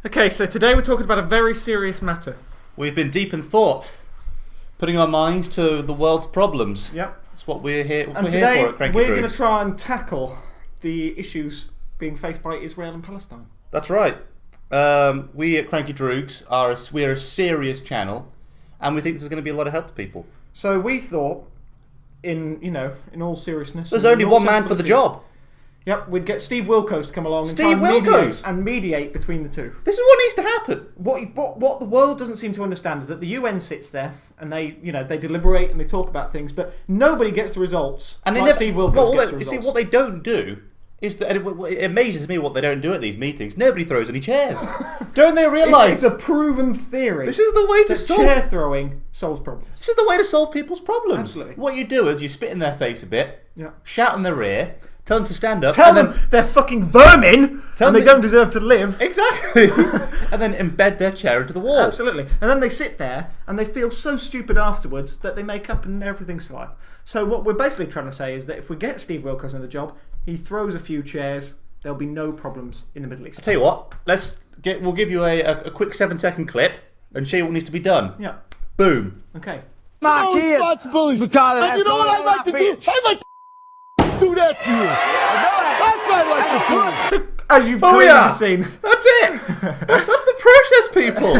Okay, so today we're talking about a very serious matter. We've been deep in thought, putting our minds to the world's problems. Yep. That's what we're here, And here today for at Cranky we're Drew. going to try and tackle the issues being faced by Israel and Palestine. That's right. We at Cranky Droogs we're a serious channel, and we think this is going to be a lot of help to people. So we thought, in all seriousness, There's only one man for the job. Yep, we'd get Steve Wilkos to come along and Steve Wilkos! mediate between the two. This is what needs to happen. What the world doesn't seem to understand is that the UN sits there and they deliberate and they talk about things, but nobody gets the results. And Steve Wilkos gets the results. You see, what they don't do is that it amazes me what they don't do at these meetings. Nobody throws any chairs. Don't they realise? It's a proven theory. This is the way to solve chair throwing solves problems. This is the way to solve people's problems. Absolutely. What you do is you spit in their face a bit, shout in their ear, tell them to stand up. Tell them they're fucking vermin and they don't deserve to live. Exactly. And then embed their chair into the wall. Absolutely. And then they sit there and they feel so stupid afterwards that they make up and everything's fine. So what we're basically trying to say is that if we get Steve Wilkos in the job, he throws a few chairs, there'll be no problems in the Middle East. I'll tell you what, we'll give you a quick 7-second clip and show you what needs to be done. Yeah. Boom. Okay. My kids. Responsibilities. And you know what I like to do? I like to do that to you. That's what I like to do. As you've clearly seen. That's it. That's the process, people.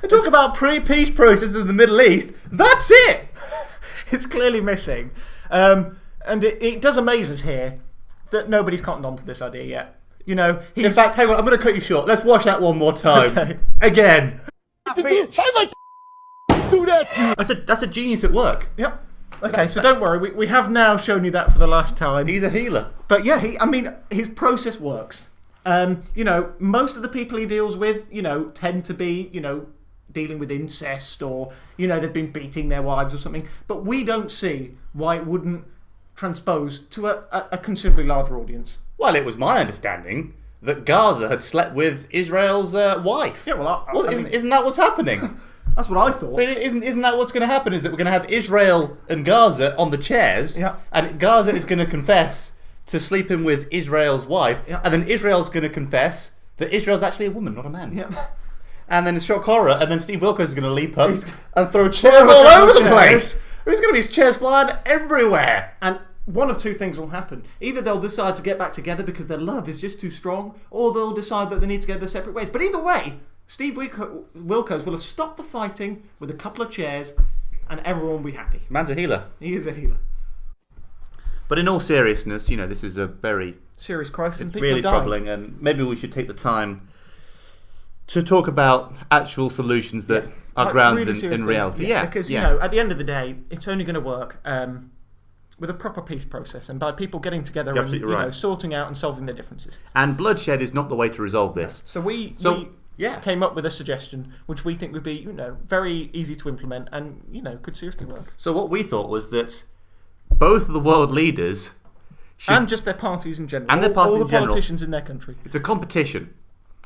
They talk about peace processes in the Middle East. That's it. It's clearly missing. And it does amaze us here that nobody's cottoned on to this idea yet. In fact, hang on, I'm going to cut you short. Let's watch that one more time. Okay. Again. I like to do that to you. That's a genius at work. Yep. Okay, so don't worry. We have now shown you that for the last time. He's a healer. But yeah, his process works. Most of the people he deals with, tend to be, dealing with incest or, they've been beating their wives or something. But we don't see why it wouldn't transpose to a considerably larger audience. Well, it was my understanding that Gaza had slept with Israel's wife. Yeah, well, isn't that what's happening? That's what I thought. But isn't that what's going to happen? Is that we're going to have Israel and Gaza on the chairs, and Gaza is going to confess to sleeping with Israel's wife, and then Israel's going to confess that Israel's actually a woman, not a man. Yeah. And then it's shock horror, and then Steve Wilkos is going to leap up and throw chairs all over the place. There's going to be chairs flying everywhere. And one of two things will happen. Either they'll decide to get back together because their love is just too strong, or they'll decide that they need to go their separate ways. But either way, Steve Wilkos will have stopped the fighting with a couple of chairs, and everyone will be happy. Man's a healer. He is a healer. But in all seriousness, this is a very serious crisis. It's really troubling, and maybe we should take the time to talk about actual solutions that are grounded really in reality. Because at the end of the day, it's only going to work with a proper peace process and by people getting together and sorting out and solving their differences. And bloodshed is not the way to resolve this. So we came up with a suggestion which we think would be very easy to implement and could seriously work. So what we thought was that both of the world leaders and just their parties in general, and their parties all in the general, politicians in their country. It's a competition.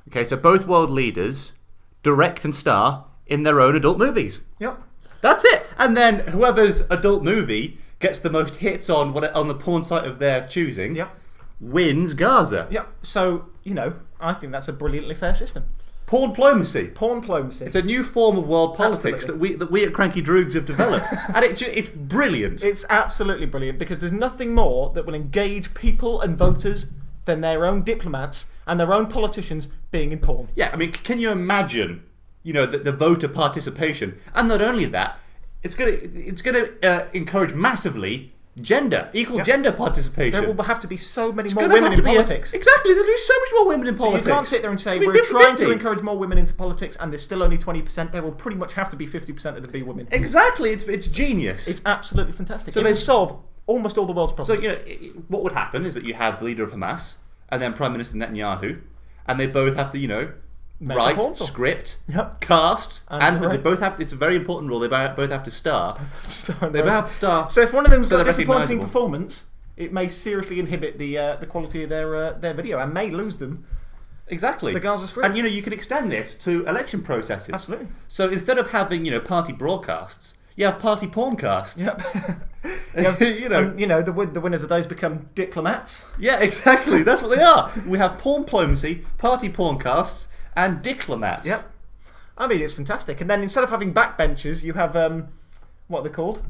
Okay, so both world leaders direct and star in their own adult movies. Yep. That's it. And then whoever's adult movie gets the most hits on the porn site of their choosing wins Gaza. Yeah. So, I think that's a brilliantly fair system. Pornplomacy. It's a new form of world politics that we at Cranky Droogs have developed. And it's brilliant. It's absolutely brilliant because there's nothing more that will engage people and voters than their own diplomats and their own politicians being in porn. Yeah, I mean, can you imagine, the voter participation? And not only that, it's going to encourage massively equal gender participation. There will have to be so many more women in politics. Exactly, there'll be so much more women in politics. So you can't sit there and say, we're trying to encourage more women into politics and there's still only 20%. There will pretty much have to be 50% of them be women. Exactly, it's genius. It's absolutely fantastic. So it will solve almost all the world's problems. So, what would happen is that you have the leader of Hamas and then Prime Minister Netanyahu, and they both have to, write, script, cast, and they both have, it's a very important rule, they both have to star. They both have to star. So if one of them's got a disappointing performance, it may seriously inhibit the quality of their video and may lose them. Exactly. The Gaza Strip. And you can extend this to election processes. Absolutely. So instead of having, party broadcasts, you have party porncasts. Yep. The winners of those become diplomats. Yeah, exactly. That's what they are. We have pornplomacy, party porncasts, and diplomats. Yep. I mean, it's fantastic. And then instead of having backbenchers, you have, what are they called?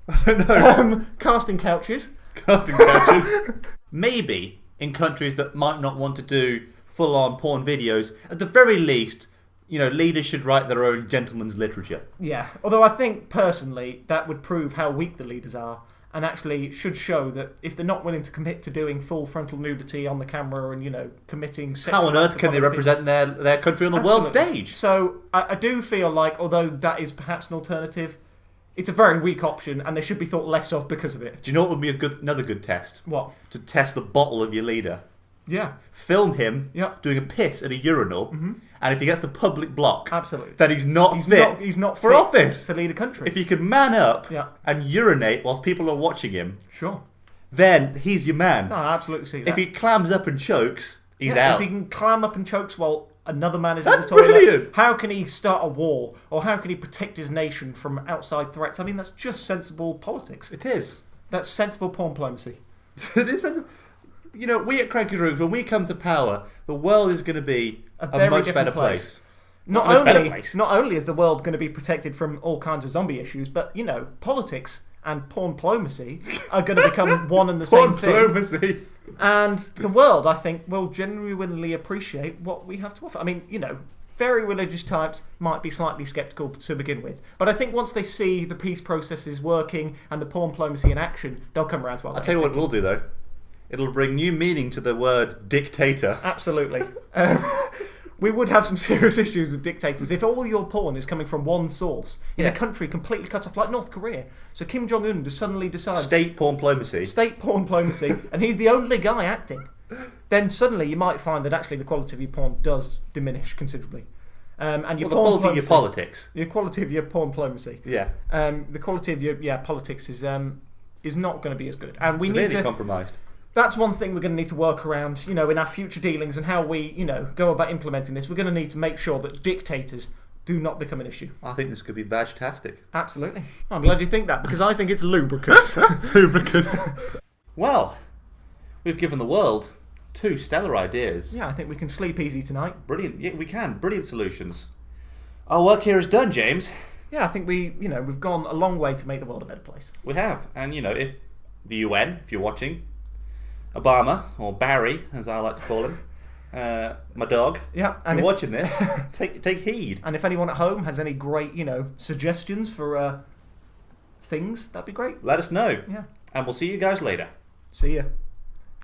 I don't know. Casting couches. Casting couches. Maybe in countries that might not want to do full-on porn videos, at the very least, leaders should write their own gentleman's literature. Yeah. Although I think, personally, that would prove how weak the leaders are, and actually should show that if they're not willing to commit to doing full frontal nudity on the camera and, committing sexual how on earth can they represent their country on the world stage? So I do feel like, although that is perhaps an alternative, it's a very weak option, and they should be thought less of because of it. Do you know what would be another good test? What? To test the bottle of your leader. Yeah. Film him doing a piss at a urinal, and if he gets the public block, absolutely, then he's not fit for office to lead a country. If he can man up and urinate whilst people are watching him, sure, then he's your man. No, I absolutely see that. If he clams up and chokes, he's out. If he can clam up and chokes while another man is in the toilet, brilliant. How can he start a war, or how can he protect his nation from outside threats? I mean, that's just sensible politics. It is. That's sensible pornplomacy. It is sensible. We at Cranky Rooms, when we come to power, the world is going to be a much better place. Not only is the world going to be protected from all kinds of zombie issues, but, politics and pornplomacy are going to become one and the same thing. And the world, I think, will genuinely appreciate what we have to offer. I mean, very religious types might be slightly sceptical to begin with. But I think once they see the peace processes working and the pornplomacy in action, they'll come around to our way. I'll tell you what it will do, though. It'll bring new meaning to the word dictator. Absolutely. We would have some serious issues with dictators if all your porn is coming from one source in a country completely cut off, like North Korea. So Kim Jong-un suddenly decides... State pornplomacy, and he's the only guy acting. Then suddenly you might find that actually the quality of your porn does diminish considerably. And your the quality of your politics. The quality of your pornplomacy. Yeah. The quality of your politics is not going to be as good. And we severely need to... compromised. That's one thing we're going to need to work around, in our future dealings and how we, go about implementing this. We're going to need to make sure that dictators do not become an issue. I think this could be vag-tastic. Absolutely. I'm glad you think that, because I think it's lubricous. Lubricous. Well, we've given the world 2 stellar ideas. Yeah, I think we can sleep easy tonight. Brilliant. Yeah, we can. Brilliant solutions. Our work here is done, James. Yeah, I think we've gone a long way to make the world a better place. We have. And, if the UN, if you're watching... Obama, or Barry, as I like to call him, my dog. Yeah, and if you're watching this, take heed. And if anyone at home has any great, suggestions for things, that'd be great. Let us know. Yeah. And we'll see you guys later. See ya.